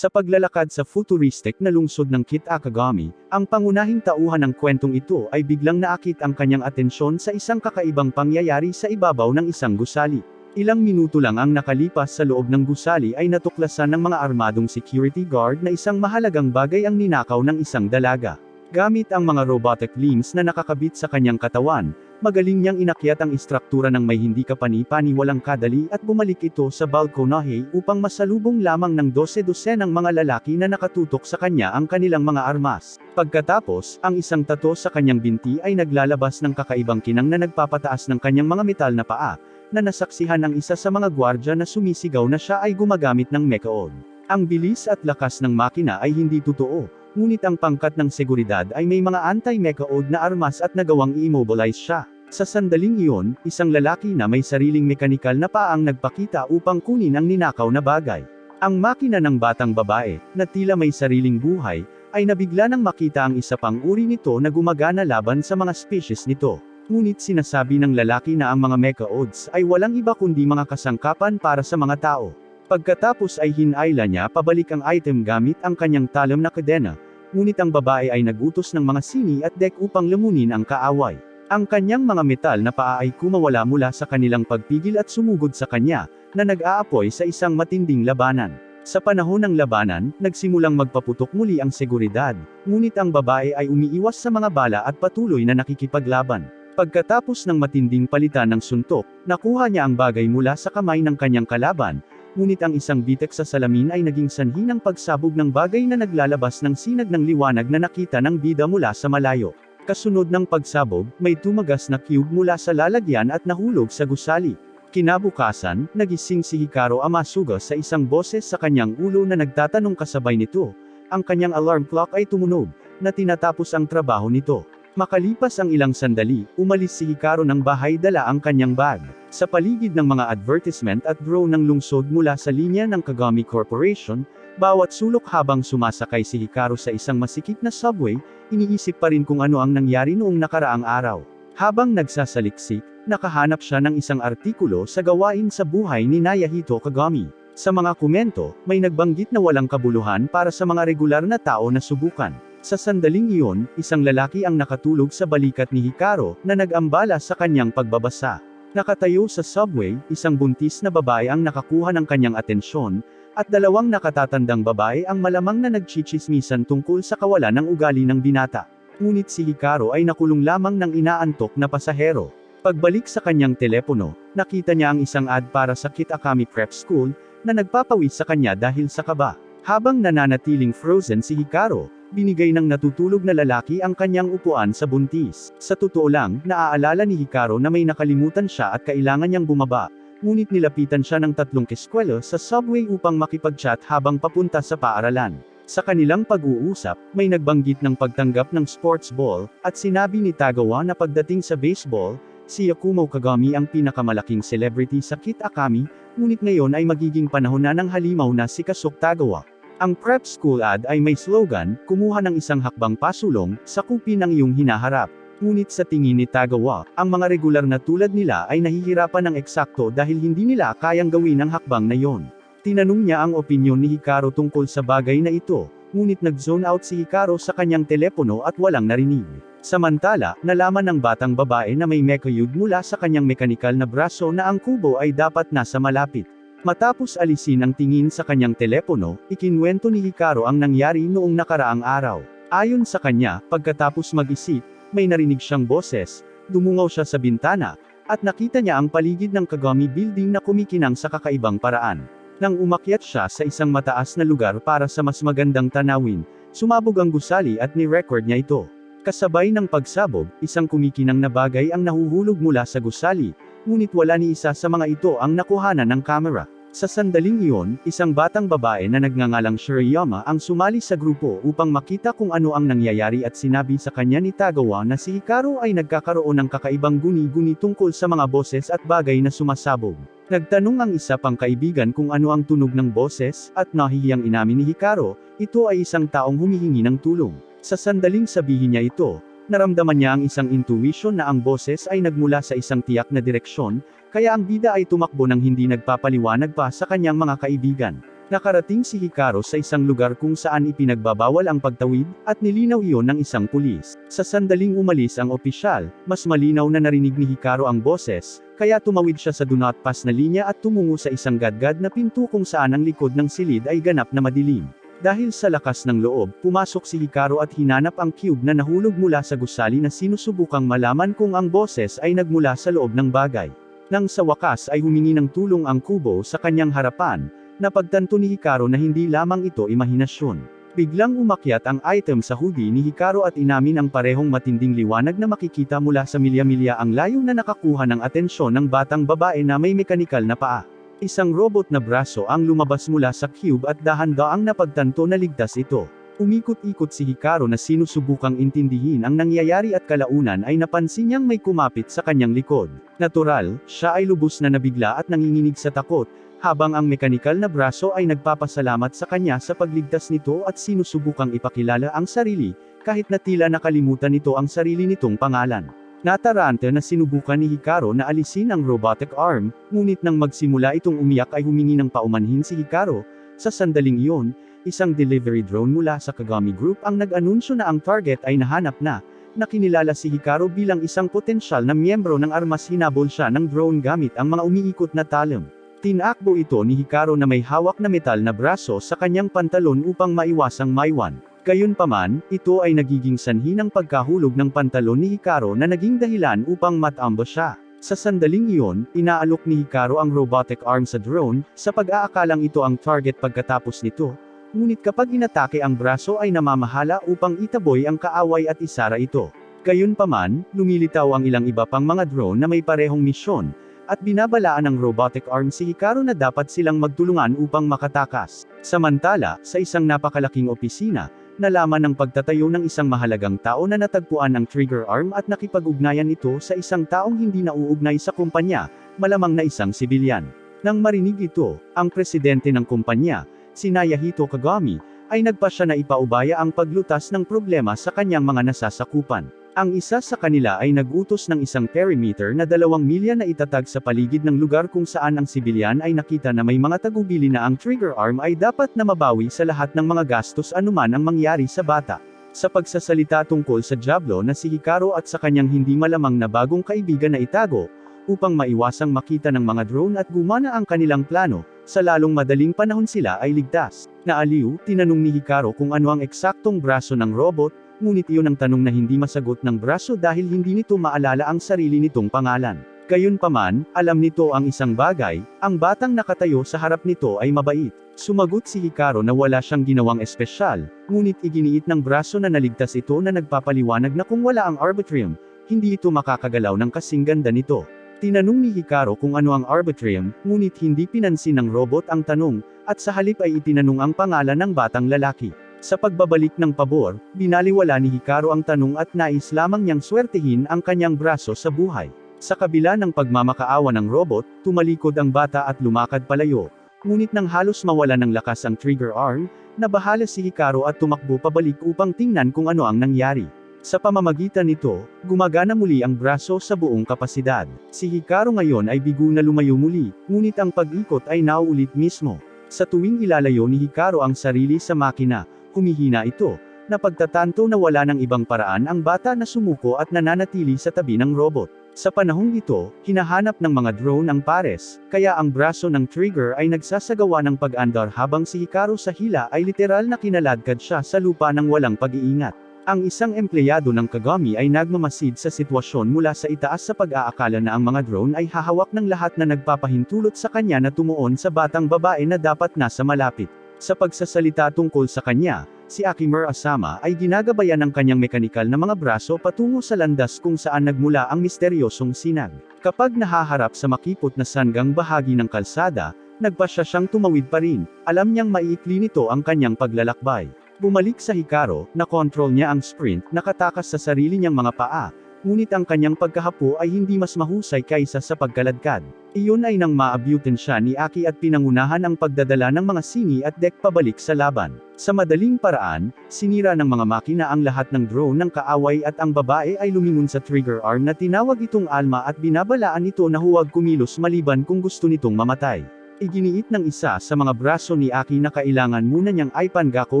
Sa paglalakad sa futuristic na lungsod ng Kitagami, ang pangunahing tauhan ng kwentong ito ay biglang naakit ang kanyang atensyon sa isang kakaibang pangyayari sa ibabaw ng isang gusali. Ilang minuto lang ang nakalipas sa loob ng gusali ay natuklasan ng mga armadong security guard na isang mahalagang bagay ang ninakaw ng isang dalaga. Gamit ang mga robotic limbs na nakakabit sa kanyang katawan, magaling niyang inakyat ang istruktura ng may hindi kapani-paniwalang kadali at bumalik ito sa balkonahe upang masalubong lamang ng 12 ng mga lalaki na nakatutok sa kanya ang kanilang mga armas. Pagkatapos, ang isang tato sa kanyang binti ay naglalabas ng kakaibang kinang na nagpapataas ng kanyang mga metal na paa, na nasaksihan ng isa sa mga gwardya na sumisigaw na siya ay gumagamit ng mechaod. Ang bilis at lakas ng makina ay hindi totoo, ngunit ang pangkat ng seguridad ay may mga anti-mechaod na armas at nagawang i-immobilize siya. Sa sandaling iyon, isang lalaki na may sariling mekanikal na paang nagpakita upang kunin ang ninakaw na bagay. Ang makina ng batang babae, na tila may sariling buhay, ay nabigla nang makita ang isa pang uri nito na gumagana laban sa mga species nito. Ngunit sinasabi ng lalaki na ang mga mechaods ay walang iba kundi mga kasangkapan para sa mga tao. Pagkatapos ay hinayla niya pabalik ang item gamit ang kanyang talam na kadena, ngunit ang babae ay nagutos ng mga sini at deck upang lamunin ang kaaway. Ang kanyang mga metal na paa ay kumawala mula sa kanilang pagpigil at sumugod sa kanya, na nag-aapoy sa isang matinding labanan. Sa panahon ng labanan, nagsimulang magpaputok muli ang seguridad, ngunit ang babae ay umiiwas sa mga bala at patuloy na nakikipaglaban. Pagkatapos ng matinding palitan ng suntok, nakuha niya ang bagay mula sa kamay ng kanyang kalaban, ngunit ang isang bitek sa salamin ay naging sanhi ng pagsabog ng bagay na naglalabas ng sinag ng liwanag na nakita ng bida mula sa malayo. Kasunod ng pagsabog, may tumagas na cube mula sa lalagyan at nahulog sa gusali. Kinabukasan, nagising si Hikaru Amasuga sa isang boses sa kanyang ulo na nagtatanong kasabay nito. Ang kanyang alarm clock ay tumunog, na tinatapos ang trabaho nito. Makalipas ang ilang sandali, umalis si Hikaru ng bahay dala ang kanyang bag. Sa paligid ng mga advertisement at drone ng lungsod mula sa linya ng Kagami Corporation, bawat sulok habang sumasakay si Hikaru sa isang masikip na subway, iniisip pa rin kung ano ang nangyari noong nakaraang araw. Habang nagsasaliksik, nakahanap siya ng isang artikulo sa gawain sa buhay ni Nayahito Kagami. Sa mga komento, may nagbanggit na walang kabuluhan para sa mga regular na tao na subukan. Sa sandaling iyon, isang lalaki ang nakatulog sa balikat ni Hikaru, na nag-ambala sa kanyang pagbabasa. Nakatayo sa subway, isang buntis na babae ang nakakuha ng kanyang atensyon, at dalawang nakatatandang babae ang malamang na nagchichismisan tungkol sa kawalan ng ugali ng binata. Ngunit si Hikaru ay nakulong lamang ng inaantok na pasahero. Pagbalik sa kanyang telepono, nakita niya ang isang ad para sa Kitagami Prep School, na nagpapawis sa kanya dahil sa kaba. Habang nananatiling frozen si Hikaru, binigay ng natutulog na lalaki ang kanyang upuan sa buntis. Sa totoo lang, naaalala ni Hikaru na may nakalimutan siya at kailangan niyang bumaba, ngunit nilapitan siya ng 3 eskwela sa subway upang makipag-chat habang papunta sa paaralan. Sa kanilang pag-uusap, may nagbanggit ng pagtanggap ng sports ball, at sinabi ni Tagawa na pagdating sa baseball, si Yakumo Kagami ang pinakamalaking celebrity sa Kitagami, ngunit ngayon ay magiging panahon na ng halimaw na si Kasuke Tagawa. Ang prep school ad ay may slogan, kumuha ng isang hakbang pasulong, sakupin ang iyong hinaharap. Ngunit sa tingin ni Tagawa, ang mga regular na tulad nila ay nahihirapan ng eksakto dahil hindi nila kayang gawin ang hakbang na yon. Tinanong niya ang opinyon ni Hikaru tungkol sa bagay na ito, ngunit nag-zone out si Hikaru sa kanyang telepono at walang narinig. Samantala, nalaman ng batang babae na may mechaud mula sa kanyang mekanikal na braso na ang kubo ay dapat nasa malapit. Matapos alisin ang tingin sa kanyang telepono, ikinwento ni Hikaru ang nangyari noong nakaraang araw. Ayon sa kanya, pagkatapos mag-isip, may narinig siyang boses, dumungaw siya sa bintana, at nakita niya ang paligid ng Kagami Building na kumikinang sa kakaibang paraan. Nang umakyat siya sa isang mataas na lugar para sa mas magandang tanawin, sumabog ang gusali at ni-record niya ito. Kasabay ng pagsabog, isang kumikinang na bagay ang nahuhulog mula sa gusali, ngunit wala ni isa sa mga ito ang nakuhanan ng kamera. Sa sandaling iyon, isang batang babae na nagngangalang Shirayama ang sumali sa grupo upang makita kung ano ang nangyayari at sinabi sa kanya ni Tagawa na si Hikaru ay nagkakaroon ng kakaibang guni-guni tungkol sa mga boses at bagay na sumasabog. Nagtanong ang isa pang kaibigan kung ano ang tunog ng boses, at nahihiyang inamin ni Hikaru, ito ay isang taong humihingi ng tulong. Sa sandaling sabihin niya ito, naramdaman niya ang isang intuition na ang boses ay nagmula sa isang tiyak na direksyon, kaya ang bida ay tumakbo nang hindi nagpapaliwanag pa sa kanyang mga kaibigan. Nakarating si Hikaru sa isang lugar kung saan ipinagbabawal ang pagtawid, at nilinaw iyon ng isang pulis. Sa sandaling umalis ang opisyal, mas malinaw na narinig ni Hikaru ang boses, kaya tumawid siya sa do not pass na linya at tumungo sa isang gadgad na pinto kung saan ang likod ng silid ay ganap na madilim. Dahil sa lakas ng loob, pumasok si Hikaru at hinanap ang cube na nahulog mula sa gusali na sinusubukang malaman kung ang boses ay nagmula sa loob ng bagay. Nang sa wakas ay humingi ng tulong ang kubo sa kanyang harapan, napagtanto ni Hikaru na hindi lamang ito imahinasyon. Biglang umakyat ang item sa hoodie ni Hikaru at inamin ang parehong matinding liwanag na makikita mula sa milya-milya ang layo na nakakuha ng atensyon ng batang babae na may mekanikal na paa. Isang robot na braso ang lumabas mula sa cube at dahan-daang napagtanto na ligtas ito. Umikot-ikot si Hikaru na sinusubukang intindihin ang nangyayari at kalaunan ay napansin niyang may kumapit sa kanyang likod. Natural, siya ay lubos na nabigla at nanginginig sa takot, habang ang mekanikal na braso ay nagpapasalamat sa kanya sa pagligtas nito at sinusubukang ipakilala ang sarili, kahit na tila nakalimutan nito ang sarili nitong pangalan. Nataranta na sinubukan ni Hikaru na alisin ang robotic arm, ngunit nang magsimula itong umiyak ay humingi ng paumanhin si Hikaru. Sa sandaling iyon, isang delivery drone mula sa Kagami Group ang nag-anunsyo na ang target ay nahanap na. Nakinilala si Hikaru bilang isang potensyal na miyembro ng armas. Hinabol siya ng drone gamit ang mga umiikot na talem. Tinakbo ito ni Hikaru na may hawak na metal na braso sa kanyang pantalon upang maiwasang maiwan. Gayunpaman, ito ay nagiging sanhi ng pagkahulog ng pantalon ni Hikaru na naging dahilan upang matambo siya. Sa sandaling iyon, inaalok ni Hikaru ang robotic arm sa drone, sa pag-aakalang ito ang target pagkatapos nito. Ngunit kapag inatake ang braso ay namamahala upang itaboy ang kaaway at isara ito. Gayunpaman, lumilitaw ang ilang iba pang mga drone na may parehong misyon, at binabalaan ng robotic arm si Hikaru na dapat silang magtulungan upang makatakas. Samantala, sa isang napakalaking opisina, nalaman ng pagtatayo ng isang mahalagang tao na natagpuan ang trigger arm at nakipag-ugnayan ito sa isang taong hindi nauugnay sa kumpanya, malamang na isang sibilyan. Nang marinig ito, ang presidente ng kumpanya, si Nayahito Kagami, ay nagpasya na ipaubaya ang paglutas ng problema sa kanyang mga nasasakupan. Ang isa sa kanila ay nag-utos ng isang perimeter na 2 milya na itatag sa paligid ng lugar kung saan ang sibilyan ay nakita na may mga tagubili na ang trigger arm ay dapat na mabawi sa lahat ng mga gastos anuman ang mangyari sa bata. Sa pagsasalita tungkol sa Diablo na si Hikaru at sa kanyang hindi malamang na bagong kaibigan na itago, upang maiwasang makita ng mga drone at gumana ang kanilang plano, sa lalong madaling panahon sila ay ligtas. Naaliw, tinanong ni Hikaru kung ano ang eksaktong braso ng robot, ngunit iyon ang tanong na hindi masagot ng braso dahil hindi nito maalala ang sarili nitong pangalan. Gayunpaman, alam nito ang isang bagay, ang batang nakatayo sa harap nito ay mabait. Sumagot si Hikaru na wala siyang ginawang espesyal, ngunit iginiit ng braso na naligtas ito na nagpapaliwanag na kung wala ang Arbitrium, hindi ito makakagalaw ng kasing ganda nito. Tinanong ni Hikaru kung ano ang Arbitrium, ngunit hindi pinansin ng robot ang tanong, at sa halip ay itinanong ang pangalan ng batang lalaki. Sa pagbabalik ng pabor, binaliwala ni Hikaru ang tanong at nais lamang niyang swertehin ang kanyang braso sa buhay. Sa kabila ng pagmamakaawa ng robot, tumalikod ang bata at lumakad palayo. Ngunit nang halos mawala ng lakas ang trigger arm, nabahala si Hikaru at tumakbo pabalik upang tingnan kung ano ang nangyari. Sa pamamagitan nito, gumagana muli ang braso sa buong kapasidad. Si Hikaru ngayon ay bigo na lumayo muli, ngunit ang pag-ikot ay nauulit mismo. Sa tuwing ilalayo ni Hikaru ang sarili sa makina, humihina ito, na pagtatanto na wala ng ibang paraan ang bata na sumuko at nananatili sa tabi ng robot. Sa panahong ito, hinahanap ng mga drone ang pares, kaya ang braso ng trigger ay nagsasagawa ng pag-andar habang si Hikaru sa hila ay literal na kinaladkad siya sa lupa ng walang pag-iingat. Ang isang empleyado ng Kagami ay nagmamasid sa sitwasyon mula sa itaas sa pag-aakala na ang mga drone ay hahawak ng lahat na nagpapahintulot sa kanya na tumuon sa batang babae na dapat nasa malapit. Sa pagsasalita tungkol sa kanya, si Akimura Asama ay ginagabayan ng kanyang mekanikal na mga braso patungo sa landas kung saan nagmula ang misteryosong sinag. Kapag nahaharap sa makipot na sanggang bahagi ng kalsada, nagpasya siyang tumawid pa rin, alam niyang maiikli nito ang kanyang paglalakbay. Bumalik sa Hikaru, na-control niya ang sprint, nakatakas sa sarili niyang mga paa, ngunit ang kanyang pagkahapo ay hindi mas mahusay kaysa sa pagkaladkad. Iyon ay nang maabutin siya ni Aki at pinangunahan ang pagdadala ng mga sini at deck pabalik sa laban. Sa madaling paraan, sinira ng mga makina ang lahat ng drone ng kaaway at ang babae ay lumingon sa trigger arm na tinawag itong Alma at binabalaan ito na huwag kumilos maliban kung gusto nitong mamatay. Iginiit ng isa sa mga braso ni Aki na kailangan muna niyang ipangako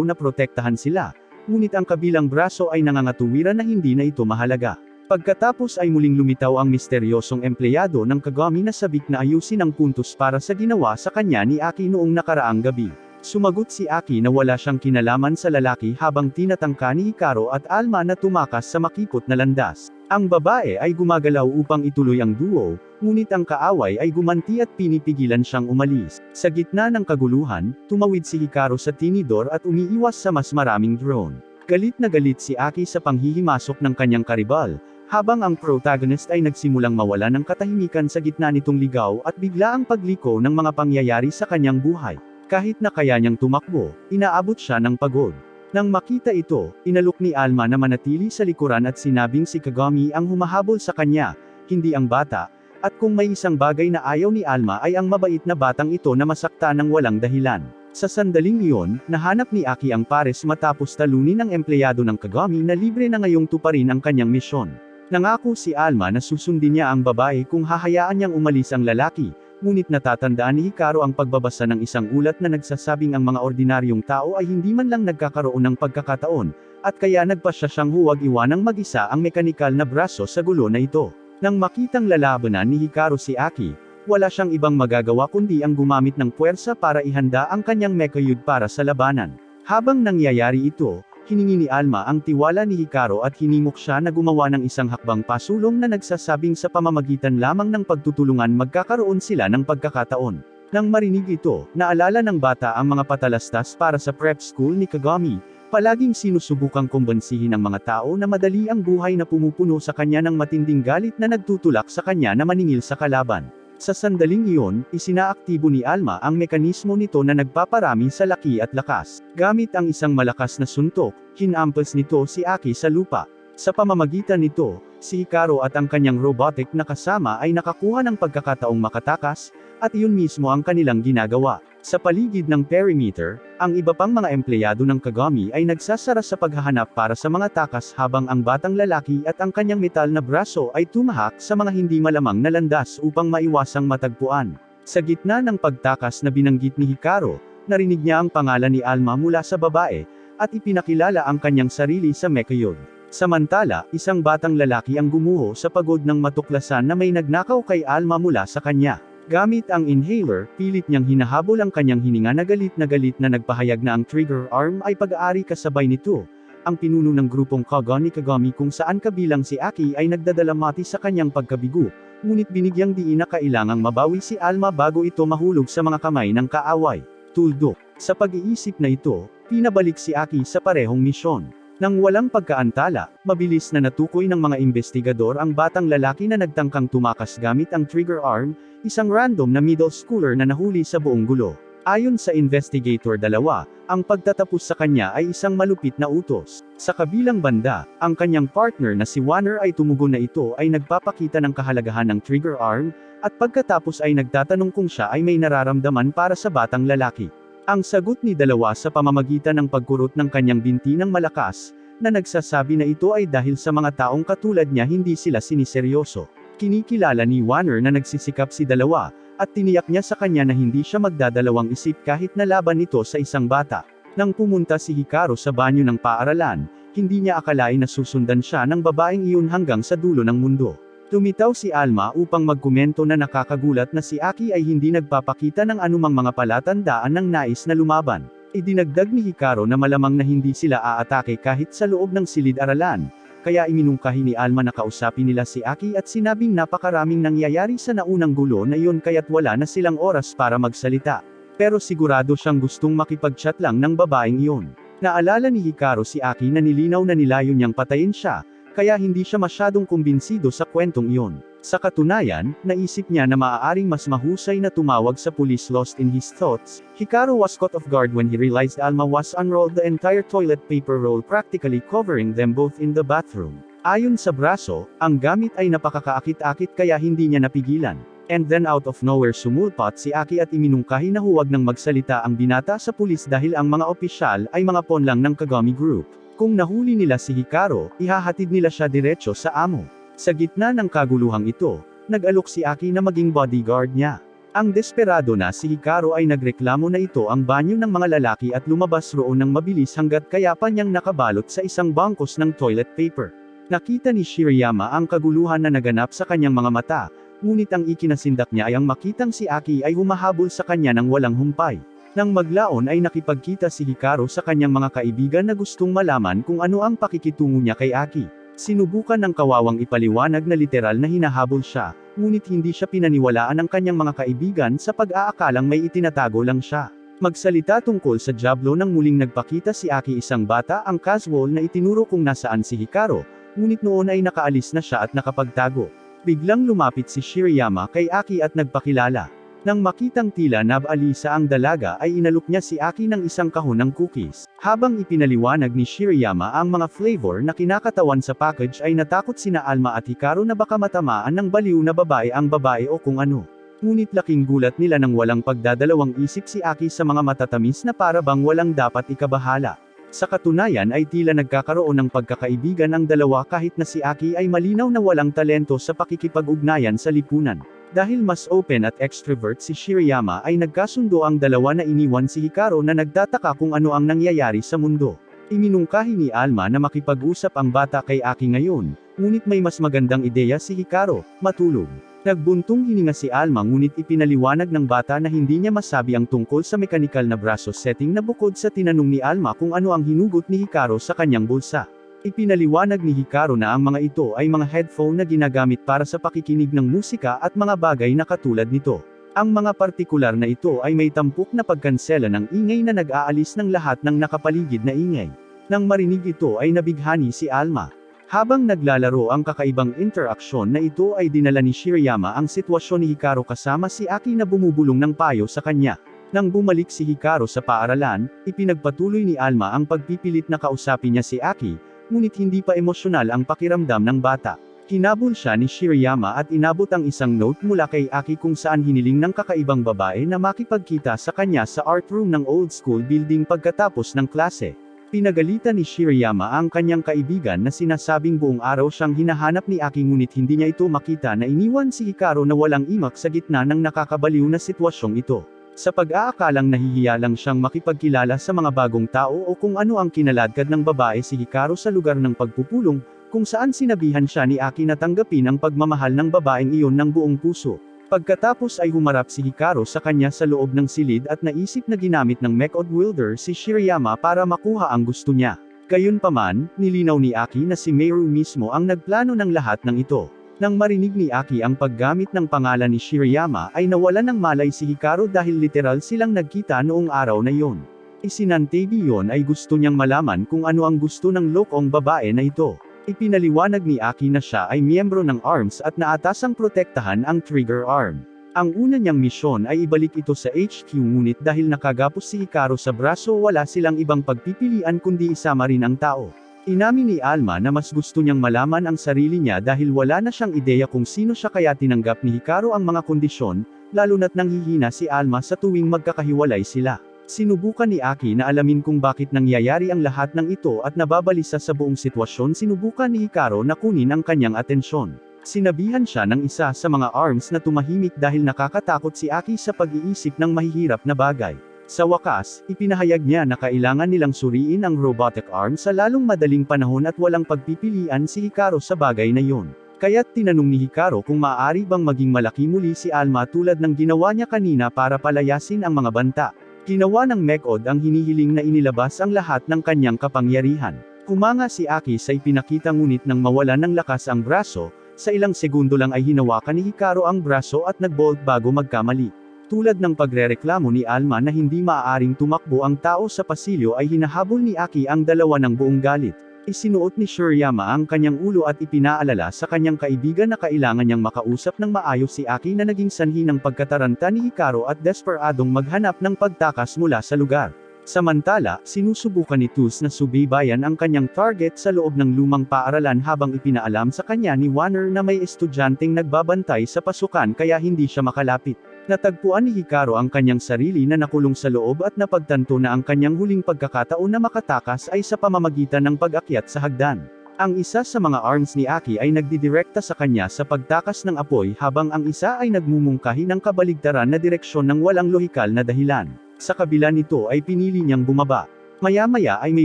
na protektahan sila, ngunit ang kabilang braso ay nangangatuwiran na hindi na ito mahalaga. Pagkatapos ay muling lumitaw ang misteryosong empleyado ng Kagami na sabik na ayusin ang puntos para sa ginawa sa kanya ni Aki noong nakaraang gabi. Sumagot si Aki na wala siyang kinalaman sa lalaki habang tinatangka ni Hikaru at Alma na tumakas sa makipot na landas. Ang babae ay gumagalaw upang ituloy ang duo, ngunit ang kaaway ay gumanti at pinipigilan siyang umalis. Sa gitna ng kaguluhan, tumawid si Hikaru sa tinidor at umiiwas sa mas maraming drone. Galit na galit si Aki sa panghihimasok ng kanyang karibal, habang ang protagonist ay nagsimulang mawala ng katahimikan sa gitna nitong ligaw at bigla ang pagliko ng mga pangyayari sa kanyang buhay. Kahit na kaya niyang tumakbo, inaabot siya ng pagod. Nang makita ito, inalok ni Alma na manatili sa likuran at sinabing si Kagami ang humahabol sa kanya, hindi ang bata, at kung may isang bagay na ayaw ni Alma ay ang mabait na batang ito na masakta ng walang dahilan. Sa sandaling iyon, nahanap ni Aki ang pares matapos talunin ng empleyado ng Kagami na libre na ngayong tuparin ang kanyang misyon. Nangako si Alma na susundin niya ang babae kung hahayaan niyang umalis ang lalaki, ngunit natatandaan ni Hikaru ang pagbabasa ng isang ulat na nagsasabing ang mga ordinaryong tao ay hindi man lang nagkakaroon ng pagkakataon, at kaya nagpasya siyang huwag iwanang mag-isa ang mekanikal na braso sa gulo na ito. Nang makitang lalabanan ni Hikaru si Aki, wala siyang ibang magagawa kundi ang gumamit ng puwersa para ihanda ang kanyang mechayud para sa labanan. Habang nangyayari ito, hiningi ni Alma ang tiwala ni Hikaru at hinimok siya na gumawa ng isang hakbang pasulong na nagsasabing sa pamamagitan lamang ng pagtutulungan magkakaroon sila ng pagkakataon. Nang marinig ito, naalala ng bata ang mga patalastas para sa prep school ni Kagami, palaging sinusubukang kumbansihin ang mga tao na madali ang buhay na pumupuno sa kanya ng matinding galit na nagtutulak sa kanya na maningil sa kalaban. Sa sandaling iyon, isinaaktibo ni Alma ang mekanismo nito na nagpaparami sa laki at lakas. Gamit ang isang malakas na suntok, hinampas nito si Aki sa lupa. Sa pamamagitan nito, si Hikaru at ang kanyang robotic na kasama ay nakakuha ng pagkakataong makatakas, at iyon mismo ang kanilang ginagawa. Sa paligid ng perimeter, ang iba pang mga empleyado ng Kagami ay nagsasara sa paghahanap para sa mga takas habang ang batang lalaki at ang kanyang metal na braso ay tumahak sa mga hindi malamang na landas upang maiwasang matagpuan. Sa gitna ng pagtakas na binanggit ni Hikaru, narinig niya ang pangalan ni Alma mula sa babae, at ipinakilala ang kanyang sarili sa mechayud. Samantala, isang batang lalaki ang gumuho sa pagod ng matuklasan na may nagnakaw kay Alma mula sa kanya. Gamit ang inhaler, pilit niyang hinahabol ang kanyang hininga na galit na nagpahayag na ang trigger arm ay pag-aari kasabay nito. Ang pinuno ng grupong Kagami Kagami kung saan kabilang si Aki ay nagdadalamati sa kanyang pagkabigo, ngunit binigyang diin na kailangang mabawi si Alma bago ito mahulog sa mga kamay ng kaaway. Tuldok. Sa pag-iisip na ito, pinabalik si Aki sa parehong misyon. Nang walang pagkaantala, mabilis na natukoy ng mga investigador ang batang lalaki na nagtangkang tumakas gamit ang trigger arm, isang random na middle schooler na nahuli sa buong gulo. Ayon sa investigator dalawa, ang pagtatapos sa kanya ay isang malupit na utos. Sa kabilang banda, ang kanyang partner na si Warner ay tumugon na ito ay nagpapakita ng kahalagahan ng trigger arm, at pagkatapos ay nagtatanong kung siya ay may nararamdaman para sa batang lalaki. Ang sagot ni dalawa sa pamamagitan ng pagkurot ng kanyang binti ng malakas, na nagsasabi na ito ay dahil sa mga taong katulad niya hindi sila siniseryoso. Kinikilala ni Warner na nagsisikap si dalawa, at tiniyak niya sa kanya na hindi siya magdadalawang isip kahit na laban ito sa isang bata. Nang pumunta si Hikaru sa banyo ng paaralan, hindi niya akalain na susundan siya ng babaeng iyon hanggang sa dulo ng mundo. Tumitaw si Alma upang magkomento na nakakagulat na si Aki ay hindi nagpapakita ng anumang mga palatandaan ng nais na lumaban. Idinagdag ni Hikaru na malamang na hindi sila aatake kahit sa loob ng silid-aralan, kaya iminungkahi ni Alma na kausapin nila si Aki at sinabing napakaraming nangyayari sa naunang gulo na iyon kaya't wala na silang oras para magsalita. Pero sigurado siyang gustong makipag-chat lang ng babaeng iyon. Naalala ni Hikaru si Aki na nilinaw na nilayon niyang patayin siya, kaya hindi siya masyadong kumbinsido sa kwentong iyon. Sa katunayan, naisip niya na maaaring mas mahusay na tumawag sa pulis. Lost in his thoughts, Hikaru was caught off guard when he realized Alma was unrolled the entire toilet paper roll, practically covering them both in the bathroom. Ayon sa braso, ang gamit ay napakakaakit-akit kaya hindi niya napigilan. And then out of nowhere sumulpat si Aki at iminungkahi na huwag nang magsalita ang binata sa pulis dahil ang mga opisyal ay mga pawn lang ng Kagami Group. Kung nahuli nila si Hikaru, ihahatid nila siya diretso sa amo. Sa gitna ng kaguluhang ito, nag-alok si Aki na maging bodyguard niya. Ang desperado na si Hikaru ay nagreklamo na ito ang banyo ng mga lalaki at lumabas roon ng mabilis hanggat kaya pa niyang nakabalot sa isang bangkos ng toilet paper. Nakita ni Shirayama ang kaguluhan na naganap sa kanyang mga mata, ngunit ang ikinasindak niya ay ang makitang si Aki ay humahabol sa kanya ng walang humpay. Nang maglaon ay nakipagkita si Hikaru sa kanyang mga kaibigan na gustong malaman kung ano ang pakikitungo niya kay Aki. Sinubukan ng kawawang ipaliwanag na literal na hinahabol siya, ngunit hindi siya pinaniwalaan ng kanyang mga kaibigan sa pag-aakalang may itinatago lang siya. Magsalita tungkol sa Diablo nang muling nagpakita si Aki isang bata ang casual na itinuro kung nasaan si Hikaru, ngunit noon ay nakaalis na siya at nakapagtago. Biglang lumapit si Shirayama kay Aki at nagpakilala. Nang makitang tila nabalisa ang dalaga ay inalok niya si Aki ng isang kahon ng cookies. Habang ipinaliwanag ni Shirayama ang mga flavor na kinakatawan sa package ay natakot sina Alma at Hikaru na baka matamaan ng baliw na babae ang babae o kung ano. Ngunit laking gulat nila nang walang pagdadalawang isip si Aki sa mga matatamis na para bang walang dapat ikabahala. Sa katunayan ay tila nagkakaroon ng pagkakaibigan ang dalawa kahit na si Aki ay malinaw na walang talento sa pakikipag-ugnayan sa lipunan. Dahil mas open at extrovert si Shirayama ay nagkasundo ang dalawa na iniwan si Hikaru na nagtataka kung ano ang nangyayari sa mundo. Iminungkahi ni Alma na makipag-usap ang bata kay Aki ngayon, ngunit may mas magandang ideya si Hikaru, matulog. Nagbuntong hininga si Alma ngunit ipinaliwanag ng bata na hindi niya masabi ang tungkol sa mekanikal na braso setting na bukod sa tinanong ni Alma kung ano ang hinugot ni Hikaru sa kanyang bulsa. Ipinaliwanag ni Hikaru na ang mga ito ay mga headphone na ginagamit para sa pakikinig ng musika at mga bagay na katulad nito. Ang mga partikular na ito ay may tampok na pagkansela ng ingay na nag-aalis ng lahat ng nakapaligid na ingay. Nang marinig ito ay nabighani si Alma. Habang naglalaro ang kakaibang interaksyon na ito ay dinala ni Shirayama ang sitwasyon ni Hikaru kasama si Aki na bumubulong ng payo sa kanya. Nang bumalik si Hikaru sa paaralan, ipinagpatuloy ni Alma ang pagpipilit na kausapin niya si Aki, ngunit hindi pa emosyonal ang pakiramdam ng bata. Hinabol siya ni Shirayama at inabot ang isang note mula kay Aki kung saan hiniling ng kakaibang babae na makipagkita sa kanya sa art room ng old school building pagkatapos ng klase. Pinagalitan ni Shirayama ang kanyang kaibigan na sinasabing buong araw siyang hinahanap ni Aki ngunit hindi niya ito makita na iniwan si Hikaru na walang imak sa gitna ng nakakabaliw na sitwasyong ito. Sa pag-aakalang nahihiya lang siyang makipagkilala sa mga bagong tao o kung ano ang kinaladkad ng babae si Hikaru sa lugar ng pagpupulong, kung saan sinabihan siya ni Aki na tanggapin ang pagmamahal ng babaeng iyon ng buong puso. Pagkatapos ay humarap si Hikaru sa kanya sa loob ng silid at naisip na ginamit ng mechod wielder si Shirayama para makuha ang gusto niya. Gayunpaman, nilinaw ni Aki na si Meru mismo ang nagplano ng lahat ng ito. Nang marinig ni Aki ang paggamit ng pangalan ni Shirayama ay nawalan ng malay si Hikaru dahil literal silang nagkita noong araw na iyon. Isinantabi yon ay gusto niyang malaman kung ano ang gusto ng lokong babae na ito. Ipinaliwanag ni Aki na siya ay miyembro ng ARMS at naatasang protektahan ang Trigger Arm. Ang una niyang misyon ay ibalik ito sa HQ ngunit dahil nakagapos si Hikaru sa braso wala silang ibang pagpipilian kundi isama rin ang tao. Inamin ni Alma na mas gusto niyang malaman ang sarili niya dahil wala na siyang ideya kung sino siya kaya tinanggap ni Hikaru ang mga kondisyon, lalo na't nanghihina si Alma sa tuwing magkakahiwalay sila. Sinubukan ni Aki na alamin kung bakit nangyayari ang lahat ng ito at nababalisa sa buong sitwasyon sinubukan ni Hikaru na kunin ang kanyang atensyon. Sinabihan siya ng isa sa mga ARMS na tumahimik dahil nakakatakot si Aki sa pag-iisip ng mahihirap na bagay. Sa wakas, ipinahayag niya na kailangan nilang suriin ang robotic arm sa lalong madaling panahon at walang pagpipilian si Hikaru sa bagay na iyon. Kaya't tinanong ni Hikaru kung maaari bang maging malaki muli si Alma tulad ng ginawa niya kanina para palayasin ang mga banta. Ginawa ng mechod ang hinihiling na inilabas ang lahat ng kanyang kapangyarihan. Kumanga si Aki sa ipinakita ngunit nang mawalan ng lakas ang braso, sa ilang segundo lang ay hinawakan ni Hikaru ang braso at nagbolt bago magkamali. Tulad ng pagrereklamo ni Alma na hindi maaaring tumakbo ang tao sa pasilyo ay hinahabol ni Aki ang dalawa ng buong galit. Isinuot ni Shirayama ang kanyang ulo at ipinaalala sa kanyang kaibigan na kailangan niyang makausap ng maayos si Aki na naging sanhi ng pagkataranta ni Hikaru at desperadong maghanap ng pagtakas mula sa lugar. Samantala, sinusubukan ni Tuz na subaybayan ang kanyang target sa loob ng lumang paaralan habang ipinaalam sa kanya ni Warner na may estudyanteng nagbabantay sa pasukan kaya hindi siya makalapit. Natagpuan ni Hikaru ang kanyang sarili na nakulong sa loob at napagtanto na ang kanyang huling pagkakataon na makatakas ay sa pamamagitan ng pag-akyat sa hagdan. Ang isa sa mga arms ni Aki ay nagdidirekta sa kanya sa pagtakas ng apoy habang ang isa ay nagmumungkahi ng kabaligtaran na direksyon ng walang lohikal na dahilan. Sa kabila nito ay pinili niyang bumaba. Maya-maya ay may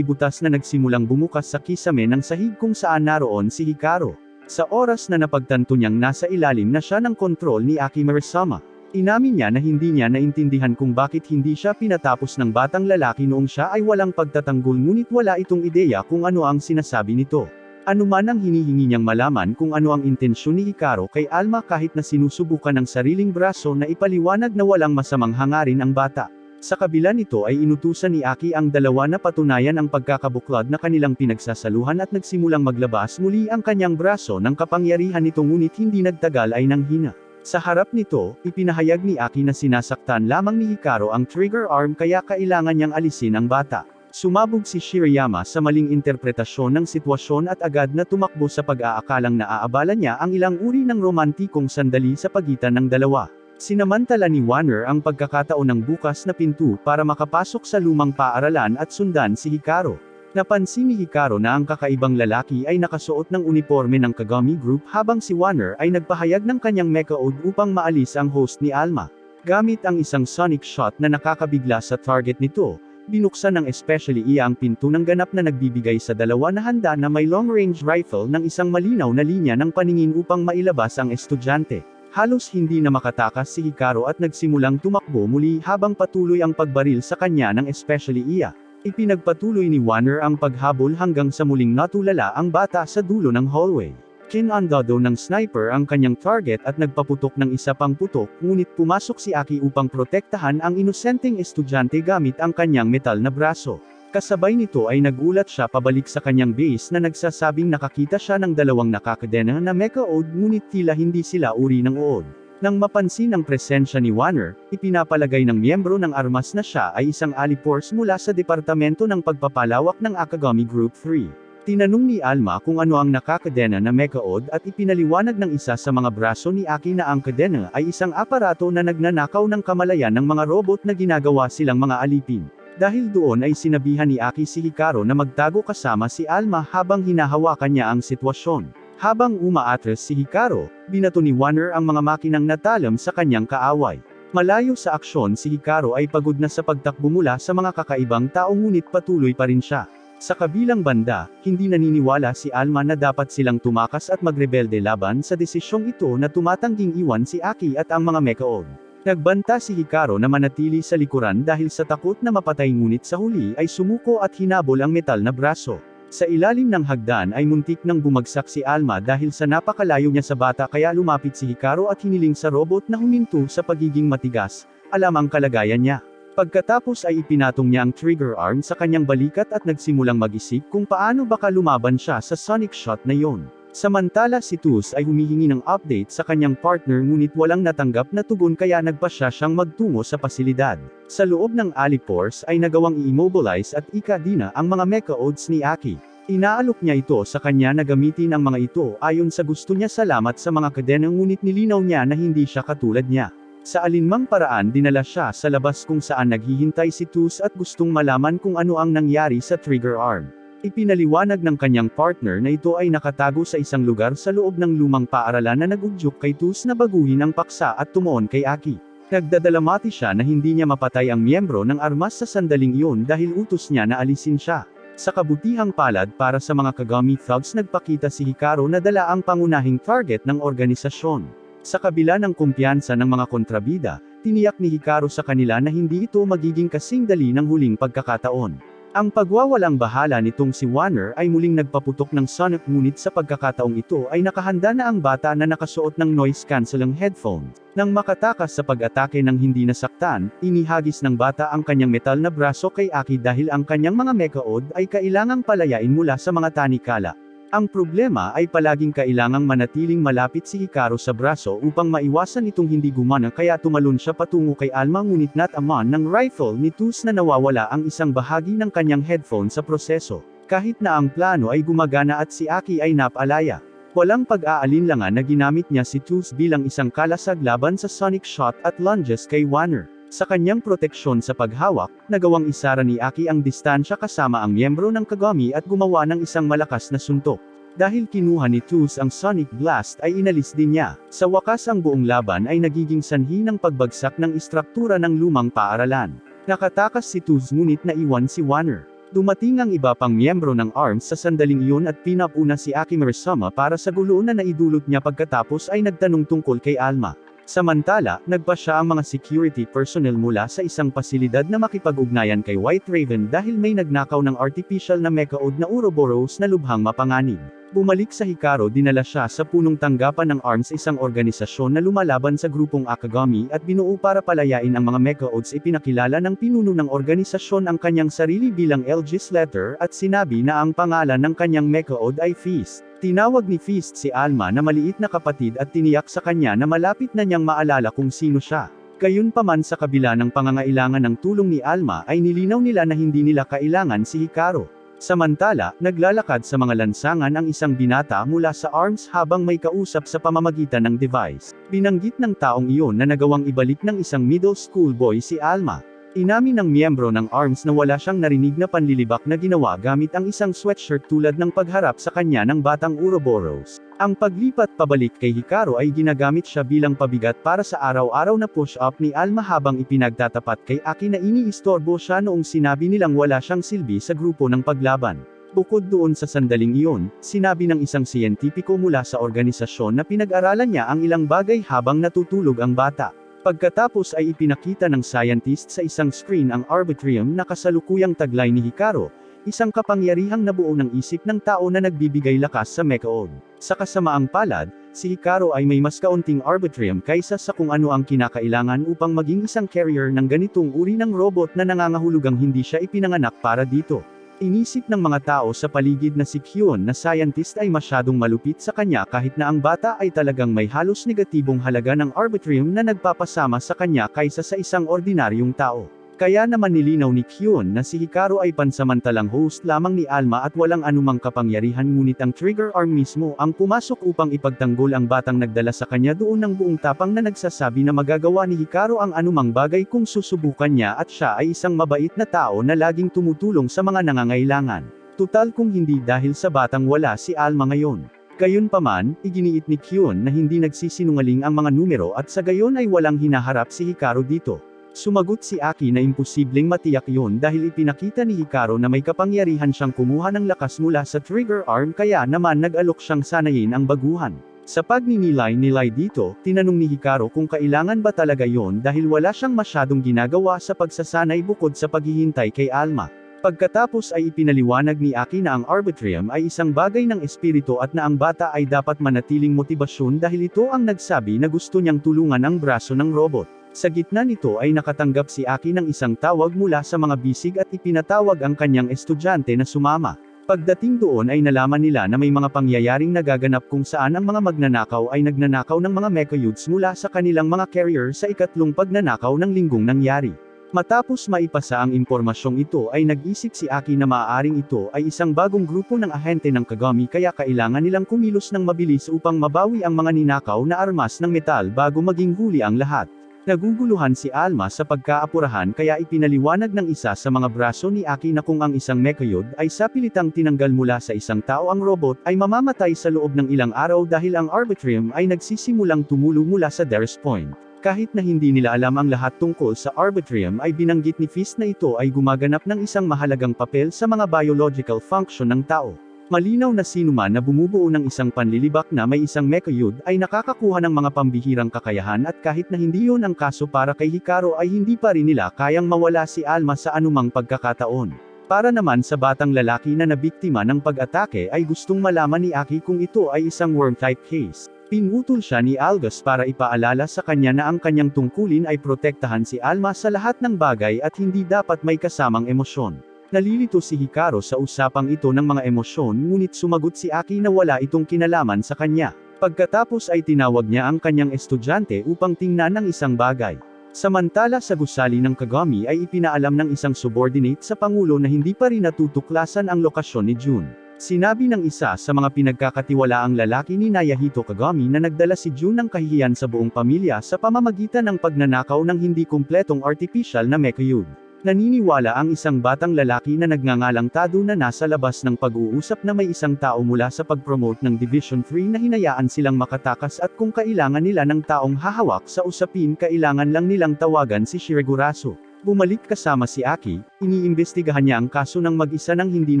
butas na nagsimulang bumukas sa kisame ng sahig kung saan naroon si Hikaru. Sa oras na napagtanto niyang nasa ilalim na siya ng kontrol ni Aki Marisama, inamin niya na hindi niya naintindihan kung bakit hindi siya pinatapos ng batang lalaki noong siya ay walang pagtatanggol ngunit wala itong ideya kung ano ang sinasabi nito. Anuman ang hinihingi niyang malaman kung ano ang intensyon ni Hikaru kay Alma kahit na sinusubukan ng sariling braso na ipaliwanag na walang masamang hangarin ang bata. Sa kabila nito ay inutusan ni Aki ang dalawa na patunayan ang pagkakabuklad na kanilang pinagsasaluhan at nagsimulang maglabas muli ang kanyang braso ng kapangyarihan nito ngunit hindi nagtagal ay nanghina. Sa harap nito, ipinahayag ni Aki na sinasaktan lamang ni Hikaru ang trigger arm kaya kailangan niyang alisin ang bata. Sumabog si Shirayama sa maling interpretasyon ng sitwasyon at agad na tumakbo sa pag-aakalang naaabala niya ang ilang uri ng romantikong sandali sa pagitan ng dalawa. Sinamantala ni Warner ang pagkakataon ng bukas na pinto para makapasok sa lumang paaralan at sundan si Hikaru. Napansin ni Hikaru na ang kakaibang lalaki ay nakasuot ng uniforme ng Kagami Group habang si Warner ay nagpahayag ng kanyang mecha ode upang maalis ang host ni Alma. Gamit ang isang sonic shot na nakakabigla sa target nito, binuksan ng especially iya ang pinto ng ganap na nagbibigay sa dalawa na handa na may long-range rifle ng isang malinaw na linya ng paningin upang mailabas ang estudyante. Halos hindi na makatakas si Hikaru at nagsimulang tumakbo muli habang patuloy ang pagbaril sa kanya ng especially iya. Ipinagpatuloy ni Warner ang paghabol hanggang sa muling natulala ang bata sa dulo ng hallway. Kinandado ng sniper ang kanyang target at nagpaputok ng isa pang putok, ngunit pumasok si Aki upang protektahan ang inosenteng estudyante gamit ang kanyang metal na braso. Kasabay nito ay nagulat siya pabalik sa kanyang base na nagsasabing nakakita siya ng dalawang nakakadena na mecha ode ngunit tila hindi sila uri ng ode. Nang mapansin ang presensya ni Warner, ipinapalagay ng miyembro ng armas na siya ay isang alipors mula sa departamento ng pagpapalawak ng Akagami Group 3. Tinanong ni Alma kung ano ang nakakadena na mecha ode at ipinaliwanag ng isa sa mga braso ni Aki na ang kadena ay isang aparato na nagnanakaw ng kamalayan ng mga robot na ginagawa silang mga alipin. Dahil doon ay sinabihan ni Aki si Hikaru na magtago kasama si Alma habang hinahawakan niya ang sitwasyon. Habang umaatras si Hikaru, binato ni Warner ang mga makinang natalam sa kanyang kaaway. Malayo sa aksyon si Hikaru ay pagod na sa pagtakbo mula sa mga kakaibang tao ngunit patuloy pa rin siya. Sa kabilang banda, hindi naniniwala si Alma na dapat silang tumakas at magrebelde laban sa desisyong ito na tumatangging iwan si Aki at ang mga mecha ode. Nagbanta si Hikaru na manatili sa likuran dahil sa takot na mapatay ngunit sa huli ay sumuko at hinabol ang metal na braso. Sa ilalim ng hagdan ay muntik nang bumagsak si Alma dahil sa napakalayo niya sa bata kaya lumapit si Hikaru at hiniling sa robot na huminto sa pagiging matigas, alam ang kalagayan niya. Pagkatapos ay ipinatong niya ang trigger arm sa kanyang balikat at nagsimulang mag-isip kung paano baka lumaban siya sa sonic shot na yon. Samantala si Tuz ay humihingi ng update sa kanyang partner ngunit walang natanggap na tugon kaya nagpasya siyang magtungo sa pasilidad. Sa loob ng alipors ay nagawang i-immobilize at ikadina ang mga mecha odes ni Aki. Inaalok niya ito sa kanya na gamitin ang mga ito ayon sa gusto niya salamat sa mga kadena ngunit nilinaw niya na hindi siya katulad niya. Sa alinmang paraan dinala siya sa labas kung saan naghihintay si Tuz at gustong malaman kung ano ang nangyari sa trigger arm. Ipinaliwanag ng kanyang partner na ito ay nakatago sa isang lugar sa loob ng lumang paaralan na nagudyok kay Tuz na baguhin ang paksa at tumuon kay Aki. Nagdadalamati siya na hindi niya mapatay ang miyembro ng armas sa sandaling iyon dahil utos niya na alisin siya. Sa kabutihang palad para sa mga Kagami thugs nagpakita si Hikaru na dala ang pangunahing target ng organisasyon. Sa kabila ng kumpiyansa ng mga kontrabida, tiniyak ni Hikaru sa kanila na hindi ito magiging kasing dali ng huling pagkakataon. Ang pagwawalang bahala nitong si Warner ay muling nagpaputok ng sonic ngunit sa pagkakataong ito ay nakahanda na ang bata na nakasuot ng noise-canceling headphones. Nang makatakas sa pag-atake ng hindi nasaktan, inihagis ng bata ang kanyang metal na braso kay Aki dahil ang kanyang mga mecha ode ay kailangang palayain mula sa mga tanikala. Ang problema ay palaging kailangang manatiling malapit si Hikaru sa braso upang maiwasan itong hindi gumana kaya tumalon siya patungo kay Alma ngunit natamaan ng rifle ni Tuz na nawawala ang isang bahagi ng kanyang headphone sa proseso. Kahit na ang plano ay gumagana at si Aki ay napalaya. Walang pag-aalinlangan na ginamit niya si Tuz bilang isang kalasag laban sa sonic shot at lunges kay Warner. Sa kanyang proteksyon sa paghawak, nagawang isara ni Aki ang distansya kasama ang miyembro ng Kagami at gumawa ng isang malakas na suntok. Dahil kinuha ni Tuz ang Sonic Blast ay inalis din niya. Sa wakas ang buong laban ay nagiging sanhi ng pagbagsak ng istruktura ng lumang paaralan. Nakatakas si Tuz ngunit naiwan si Wanner. Dumating ang iba pang miyembro ng ARMS sa sandaling iyon at pinapuna si Aki Mirisama para sa gulo na naidulot niya pagkatapos ay nagtanong tungkol kay Alma. Samantala, nagpa siya ang mga security personnel mula sa isang pasilidad na makipag-ugnayan kay White Raven dahil may nagnakaw ng artificial na mecha-od na Ouroboros na lubhang mapanganib. Bumalik sa Hikaru, dinala siya sa punong tanggapan ng ARMS, isang organisasyon na lumalaban sa grupong Akagami at binuo para palayain ang mga mecha-ods. Ipinakilala ng pinuno ng organisasyon ang kanyang sarili bilang legislator at sinabi na ang pangalan ng kanyang mecha-od ay Feast. Tinawag ni Feast si Alma na maliit na kapatid at tiniyak sa kanya na malapit na niyang maalala kung sino siya. Gayunpaman, sa kabila ng pangangailangan ng tulong ni Alma ay nilinaw nila na hindi nila kailangan si Hikaru. Samantala, naglalakad sa mga lansangan ang isang binata mula sa ARMS habang may kausap sa pamamagitan ng device. Binanggit ng taong iyon na nagawang ibalik ng isang middle school boy si Alma. Inamin ng miyembro ng ARMS na wala siyang narinig na panlilibak na ginawa gamit ang isang sweatshirt tulad ng pagharap sa kanya ng batang Ouroboros. Ang paglipat pabalik kay Hikaru ay ginagamit siya bilang pabigat para sa araw-araw na push-up ni Alma habang ipinagtatapat kay Aki na iniistorbo siya noong sinabi nilang wala siyang silbi sa grupo ng paglaban. Bukod doon, sa sandaling iyon, sinabi ng isang siyentipiko mula sa organisasyon na pinag-aralan niya ang ilang bagay habang natutulog ang bata. Pagkatapos ay ipinakita ng scientist sa isang screen ang Arbitrium na kasalukuyang taglay ni Hikaru, isang kapangyarihang nabuo ng isip ng tao na nagbibigay lakas sa mecha-od. Sa kasamaang palad, si Hikaru ay may mas kaunting Arbitrium kaysa sa kung ano ang kinakailangan upang maging isang carrier ng ganitong uri ng robot na nangangahulugang hindi siya ipinanganak para dito. Inisip ng mga tao sa paligid na si Kyun na scientist ay masyadong malupit sa kanya kahit na ang bata ay talagang may halos negatibong halaga ng Arbitrium na nagpapasama sa kanya kaysa sa isang ordinaryong tao. Kaya naman nilinaw ni Kyun na si Hikaru ay pansamantalang host lamang ni Alma at walang anumang kapangyarihan, ngunit ang Trigger Arm mismo ang pumasok upang ipagtanggol ang batang nagdala sa kanya doon ng buong tapang na nagsasabi na magagawa ni Hikaru ang anumang bagay kung susubukan niya at siya ay isang mabait na tao na laging tumutulong sa mga nangangailangan. Tutal kung hindi dahil sa batang wala si Alma ngayon. Gayunpaman, iginiit ni Kyun na hindi nagsisinungaling ang mga numero at sa gayon ay walang hinaharap si Hikaru dito. Sumagot si Aki na imposibleng matiyak yun dahil ipinakita ni Hikaru na may kapangyarihan siyang kumuha ng lakas mula sa Trigger Arm, kaya naman nag-alok siyang sanayin ang baguhan. Sa pagninilay-nilay dito, tinanong ni Hikaru kung kailangan ba talaga yon dahil wala siyang masyadong ginagawa sa pagsasanay bukod sa paghihintay kay Alma. Pagkatapos ay ipinaliwanag ni Aki na ang Arbitrium ay isang bagay ng espiritu at na ang bata ay dapat manatiling motibasyon dahil ito ang nagsabi na gusto niyang tulungan ang braso ng robot. Sa gitna nito ay nakatanggap si Aki ng isang tawag mula sa mga bisig at ipinatawag ang kanyang estudyante na sumama. Pagdating doon ay nalaman nila na may mga pangyayaring nagaganap kung saan ang mga magnanakaw ay nagnanakaw ng mga mecha-youths mula sa kanilang mga carrier sa ikatlong pagnanakaw ng linggong nangyari. Matapos maipasa ang impormasyong ito ay nag-isip si Aki na maaaring ito ay isang bagong grupo ng ahente ng Kagami, kaya kailangan nilang kumilos ng mabilis upang mabawi ang mga ninakaw na armas ng metal bago maging huli ang lahat. Naguguluhan si Alma sa pagkaapurahan kaya ipinaliwanag ng isa sa mga braso ni Aki na kung ang isang mecha-youth ay sapilitang tinanggal mula sa isang tao, ang robot ay mamamatay sa loob ng ilang araw dahil ang Arbitrium ay nagsisimulang tumulo mula sa There's Point. Kahit na hindi nila alam ang lahat tungkol sa Arbitrium ay binanggit ni Feast na ito ay gumaganap ng isang mahalagang papel sa mga biological function ng tao. Malinaw na sinuman na bumubuo ng isang panlilibak na may isang mecha-youth ay nakakakuha ng mga pambihirang kakayahan, at kahit na hindi yun ang kaso para kay Hikaru ay hindi pa rin nila kayang mawala si Alma sa anumang pagkakataon. Para naman sa batang lalaki na nabiktima ng pag-atake ay gustong malaman ni Aki kung ito ay isang worm-type case. Pinutol siya ni Algus para ipaalala sa kanya na ang kanyang tungkulin ay protektahan si Alma sa lahat ng bagay at hindi dapat may kasamang emosyon. Nalilito si Hikaru sa usapang ito ng mga emosyon, ngunit sumagot si Aki na wala itong kinalaman sa kanya. Pagkatapos ay tinawag niya ang kanyang estudyante upang tingnan ng isang bagay. Samantala sa gusali ng Kagami ay ipinaalam ng isang subordinate sa Pangulo na hindi pa rin natutuklasan ang lokasyon ni Jun. Sinabi ng isa sa mga pinagkakatiwalaang lalaki ni Nayahito Kagami na nagdala si Jun ng kahihiyan sa buong pamilya sa pamamagitan ng pagnanakaw ng hindi kumpletong artificial na mecha-youth. Naniniwala ang isang batang lalaki na nagngangalang Tado na nasa labas ng pag-uusap na may isang tao mula sa pag-promote ng Division 3 na hinayaan silang makatakas at kung kailangan nila ng taong hahawak sa usapin kailangan lang nilang tawagan si Shiroguraso. Bumalik kasama si Aki, iniimbestigahan niya ang kaso ng mag-isa nang hindi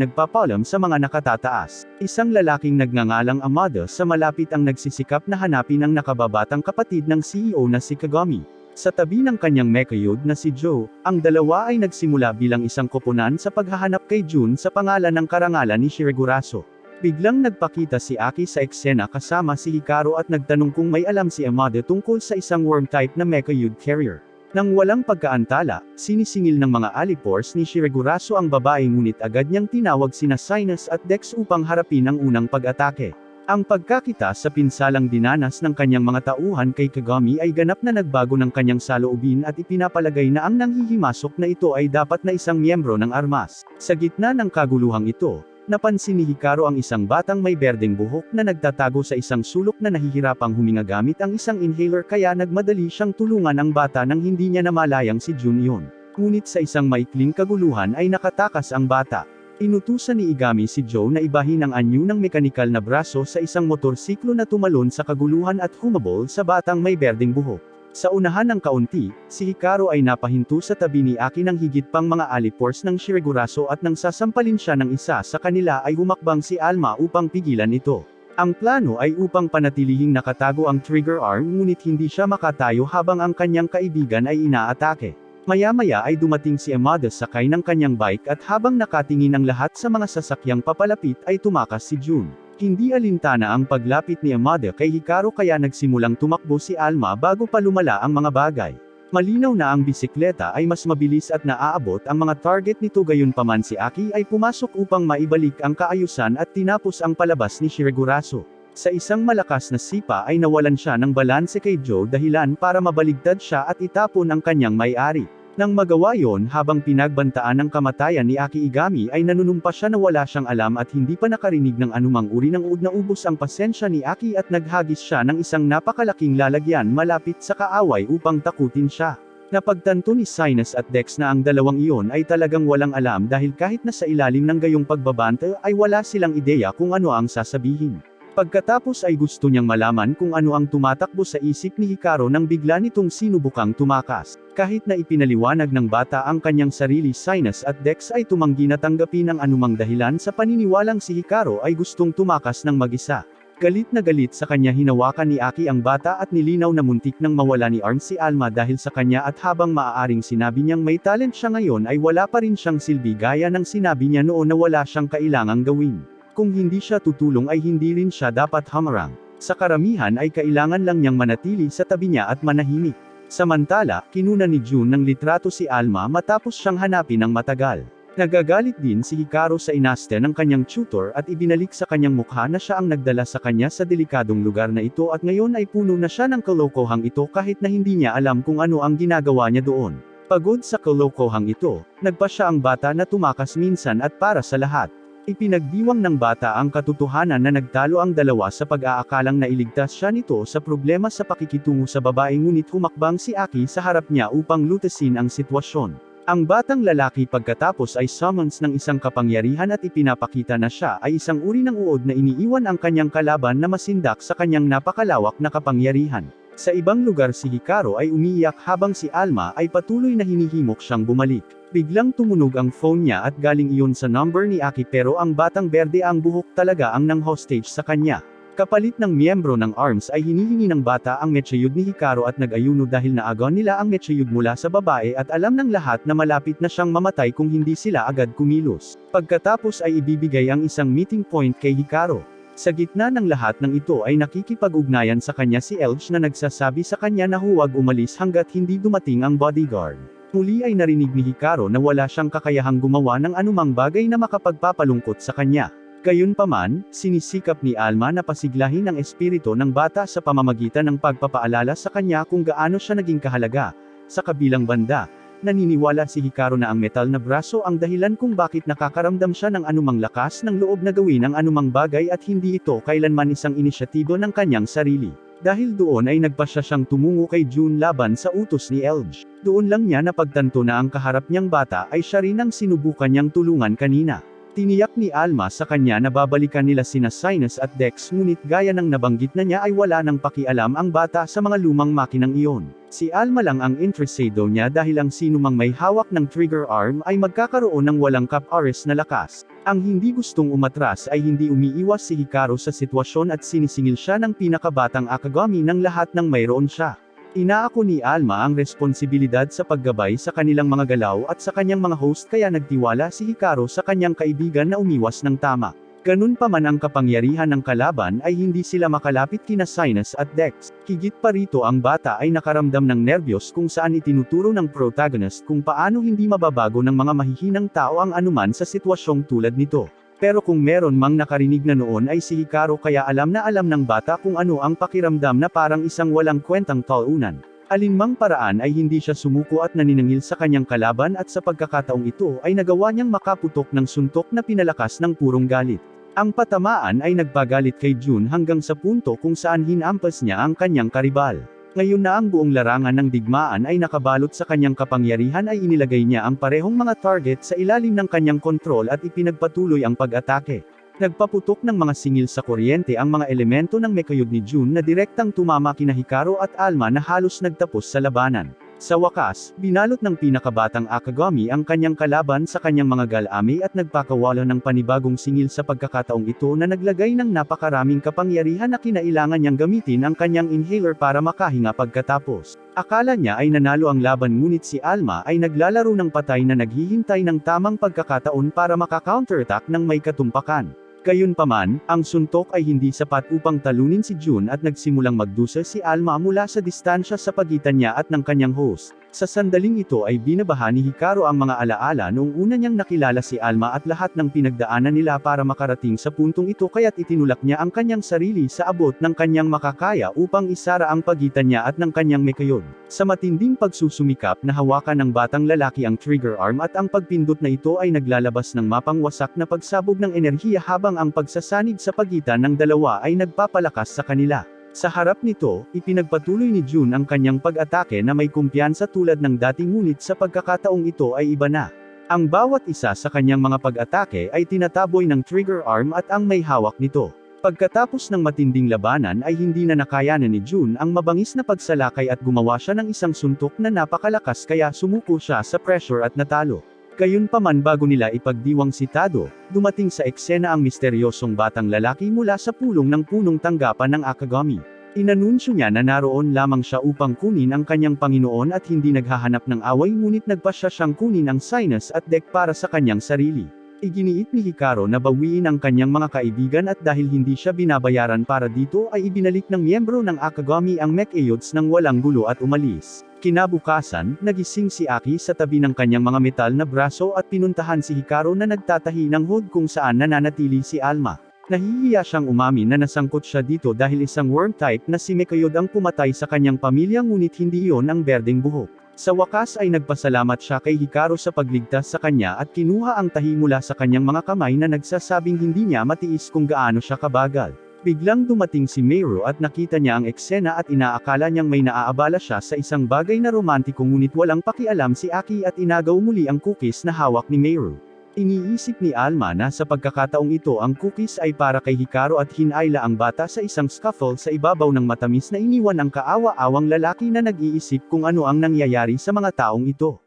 nagpapaalam sa mga nakatataas. Isang lalaking nagngangalang Amada sa malapit ang nagsisikap na hanapin ang nakababatang kapatid ng CEO na si Kagami. Sa tabi ng kanyang mekayod na si Joe, ang dalawa ay nagsimula bilang isang koponan sa paghahanap kay Jun sa pangalan ng karangalan ni Shiroguraso. Biglang nagpakita si Aki sa eksena kasama si Hikaru at nagtanong kung may alam si Amada tungkol sa isang worm-type na mekayod carrier. Nang walang pagkaantala, sinisingil ng mga alipors ni Shiroguraso ang babae ngunit agad niyang tinawag sina Sinus at Dex upang harapin ang unang pag-atake. Ang pagkakita sa pinsalang dinanas ng kanyang mga tauhan kay Kagami ay ganap na nagbago ng kanyang saloobin at ipinapalagay na ang nanghihimasok na ito ay dapat na isang miyembro ng armas. Sa gitna ng kaguluhang ito, napansin ni Hikaru ang isang batang may berdeng buhok na nagtatago sa isang sulok na nahihirapang huminga gamit ang isang inhaler kaya nagmadali siyang tulungan ang bata nang hindi niya namalayang si Jun yun. Ngunit sa isang maikling kaguluhan ay nakatakas ang bata. Inutusan ni Igami si Joe na ibahin ang anyo ng mekanikal na braso sa isang motorsiklo na tumalon sa kaguluhan at humabol sa batang may berdeng buhok. Sa unahan ng kaunti, si Hikaru ay napahinto sa tabi ni Aki ng higit pang mga alipors ng Shiroguraso at nang sasampalin siya ng isa sa kanila ay humakbang si Alma upang pigilan ito. Ang plano ay upang panatilihing nakatago ang trigger arm ngunit hindi siya makatayo habang ang kanyang kaibigan ay inaatake. Maya-maya ay dumating si Amada sakay ng kanyang bike at habang nakatingin ang lahat sa mga sasakyang papalapit ay tumakas si Jun. Hindi alintana ang paglapit ni Amada kay Hikaru kaya nagsimulang tumakbo si Alma bago pa lumala ang mga bagay. Malinaw na ang bisikleta ay mas mabilis at naaabot ang mga target nito gayunpaman si Aki ay pumasok upang maibalik ang kaayusan at tinapos ang palabas ni Shiroguraso. Sa isang malakas na sipa ay nawalan siya ng balanse kay Joe dahilan para mabaligtad siya at itapon ang kanyang may-ari. Nang magawa yon habang pinagbantaan ang kamatayan ni Aki Igami ay nanunumpa siya na wala siyang alam at hindi pa nakarinig ng anumang uri ng uod na ubos ang pasensya ni Aki at naghagis siya ng isang napakalaking lalagyan malapit sa kaaway upang takutin siya. Napagtanto ni Sinus at Dex na ang dalawang iyon ay talagang walang alam dahil kahit na sa ilalim ng gayong pagbabanta ay wala silang ideya kung ano ang sasabihin. Pagkatapos ay gusto niyang malaman kung ano ang tumatakbo sa isip ni Hikaru nang bigla nitong sinubukang tumakas. Kahit na ipinaliwanag ng bata ang kanyang sarili Sinus at Dex ay tumanggi na tanggapin ang anumang dahilan sa paniniwalang si Hikaru ay gustong tumakas ng mag-isa. Galit na galit sa kanya hinawakan ni Aki ang bata at nilinaw na muntik nang mawala ni Arm si Alma dahil sa kanya at habang maaaring sinabi niyang may talent siya ngayon ay wala pa rin siyang silbi gaya ng sinabi niya noon na wala siyang kailangang gawin. Kung hindi siya tutulong ay hindi rin siya dapat hamarang. Sa karamihan ay kailangan lang niyang manatili sa tabi niya at manahimik. Samantala, kinuna ni Jun ng litrato si Alma matapos siyang hanapin ng matagal. Nagagalit din si Hikaru sa inaste ng kanyang tutor at ibinalik sa kanyang mukha na siya ang nagdala sa kanya sa delikadong lugar na ito at ngayon ay puno na siya ng kalokohang ito kahit na hindi niya alam kung ano ang ginagawa niya doon. Pagod sa kalokohang ito, nagpa siya ang bata na tumakas minsan at para sa lahat. Ipinagdiwang ng bata ang katotohanan na nagtalo ang dalawa sa pag-aakalang nailigtas siya nito sa problema sa pakikitungo sa babae ngunit humakbang si Aki sa harap niya upang lutasin ang sitwasyon. Ang batang lalaki pagkatapos ay summons ng isang kapangyarihan at ipinapakita na siya ay isang uri ng uod na iniiwan ang kanyang kalaban na masindak sa kanyang napakalawak na kapangyarihan. Sa ibang lugar si Hikaru ay umiiyak habang si Alma ay patuloy na hinihimok siyang bumalik. Biglang tumunog ang phone niya at galing iyon sa number ni Aki pero ang batang berde ang buhok talaga ang nang hostage sa kanya. Kapalit ng miyembro ng ARMS ay hinihingi ng bata ang metsayud ni Hikaru at nag-ayuno dahil naagon nila ang metsayud mula sa babae at alam ng lahat na malapit na siyang mamatay kung hindi sila agad kumilos. Pagkatapos ay ibibigay ang isang meeting point kay Hikaru. Sa gitna ng lahat ng ito ay nakikipag-ugnayan sa kanya si Elge na nagsasabi sa kanya na huwag umalis hanggat hindi dumating ang bodyguard. Muli ay narinig ni Hikaru na wala siyang kakayahang gumawa ng anumang bagay na makapagpapalungkot sa kanya. Gayunpaman, sinisikap ni Alma na pasiglahin ang espiritu ng bata sa pamamagitan ng pagpapaalala sa kanya kung gaano siya naging kahalaga. Sa kabilang banda, naniniwala si Hikaru na ang metal na braso ang dahilan kung bakit nakakaramdam siya ng anumang lakas ng loob na gawin ang anumang bagay at hindi ito kailanman isang inisyatibo ng kanyang sarili. Dahil doon ay nagpasya siyang tumungo kay June laban sa utos ni Elge. Doon lang niya napagtanto na ang kaharap niyang bata ay siya rin ang sinubukan niyang tulungan kanina. Tiniyak ni Alma sa kanya na babalikan nila sina Sinus at Dex, ngunit gaya ng nabanggit na niya ay wala nang pakialam ang bata sa mga lumang makinang iyon. Si Alma lang ang interesado niya dahil ang sinumang may hawak ng trigger arm ay magkakaroon ng walang kap-ares na lakas. Ang hindi gustong umatras ay hindi umiiwas si Hikaru sa sitwasyon at sinisingil siya ng pinakabatang Akagami ng lahat ng mayroon siya. Inaako ni Alma ang responsibilidad sa paggabay sa kanilang mga galaw at sa kanyang mga host, kaya nagtiwala si Hikaru sa kanyang kaibigan na umiwas ng tama. Ganun pa man ang kapangyarihan ng kalaban ay hindi sila makalapit kina Sinus at Dex. Higit pa rito, ang bata ay nakaramdam ng nerbiyos kung saan itinuturo ng protagonist kung paano hindi mababago ng mga mahihinang tao ang anuman sa sitwasyong tulad nito. Pero kung meron mang nakarinig na noon ay si Hikaru, kaya alam na alam ng bata kung ano ang pakiramdam na parang isang walang kwentang talunan. Alinmang paraan ay hindi siya sumuko at naniningil sa kanyang kalaban, at sa pagkakataong ito ay nagawa niyang makaputok ng suntok na pinalakas ng purong galit. Ang patamaan ay nagpagalit kay June hanggang sa punto kung saan hinampas niya ang kanyang karibal. Ngayon na ang buong larangan ng digmaan ay nakabalot sa kanyang kapangyarihan, ay inilagay niya ang parehong mga target sa ilalim ng kanyang kontrol at ipinagpatuloy ang pag-atake. Nagpaputok ng mga singil sa kuryente ang mga elemento ng mekayod ni June na direktang tumama kina Hikaru at Alma na halos nagtapos sa labanan. Sa wakas, binalot ng pinakabatang Akagami ang kanyang kalaban sa kanyang mga galami at nagpakawala ng panibagong singil sa pagkakataong ito na naglagay ng napakaraming kapangyarihan na kinailangan niyang gamitin ang kanyang inhaler para makahinga pagkatapos. Akala niya ay nanalo ang laban, ngunit si Alma ay naglalaro ng patay na naghihintay ng tamang pagkakataon para maka-counterattack ng may katumpakan. Gayunpaman, ang suntok ay hindi sapat upang talunin si June at nagsimulang magdusa si Alma mula sa distansya sa pagitan niya at ng kanyang host. Sa sandaling ito ay binabaha ni Hikaru ang mga alaala noong una niyang nakilala si Alma at lahat ng pinagdaanan nila para makarating sa puntong ito, kaya't itinulak niya ang kanyang sarili sa abot ng kanyang makakaya upang isara ang pagitan niya at ng kanyang mekayod. Sa matinding pagsusumikap na hawakan ng batang lalaki ang trigger arm, at ang pagpindot na ito ay naglalabas ng mapangwasak na pagsabog ng enerhiya, habang ang pagsasanib sa pagitan ng dalawa ay nagpapalakas sa kanila. Sa harap nito, ipinagpatuloy ni June ang kanyang pag-atake na may kumpiyansa tulad ng dati, ngunit sa pagkakataong ito ay iba na. Ang bawat isa sa kanyang mga pag-atake ay tinataboy ng trigger arm at ang may hawak nito. Pagkatapos ng matinding labanan ay hindi na nakayanan ni June ang mabangis na pagsalakay at gumawa siya ng isang suntok na napakalakas, kaya sumuko siya sa pressure at natalo. Gayunpaman, bago nila ipagdiwang si Tado, dumating sa eksena ang misteryosong batang lalaki mula sa pulong ng punong tanggapan ng Akagami. Inanunsyo niya na naroon lamang siya upang kunin ang kanyang Panginoon at hindi naghahanap ng away, ngunit nagpasya siyang kunin ang Sinus at Dex para sa kanyang sarili. Iginiit ni Hikaru na bawiin ang kanyang mga kaibigan, at dahil hindi siya binabayaran para dito ay ibinalik ng miyembro ng Akagami ang Mechaids nang walang gulo at umalis. Kinabukasan, nagising si Aki sa tabi ng kanyang mga metal na braso at pinuntahan si Hikaru na nagtatahi ng hood kung saan nananatili si Alma. Nahihiya siyang umamin na nasangkot siya dito dahil isang worm type na si Mekayod ang pumatay sa kanyang pamilya, ngunit hindi iyon ang berdeng buhok. Sa wakas ay nagpasalamat siya kay Hikaru sa pagligtas sa kanya at kinuha ang tahi mula sa kanyang mga kamay na nagsasabing hindi niya matiis kung gaano siya kabagal. Biglang dumating si Meru at nakita niya ang eksena at inaakala niyang may naaabala siya sa isang bagay na romantiko, ngunit walang pakialam si Aki at inagaw muli ang cookies na hawak ni Meru. Iniisip ni Alma na sa pagkakataong ito ang cookies ay para kay Hikaru at hinayla ang bata sa isang scuffle sa ibabaw ng matamis na iniwan ang kaawa-awang lalaki na nag-iisip kung ano ang nangyayari sa mga taong ito.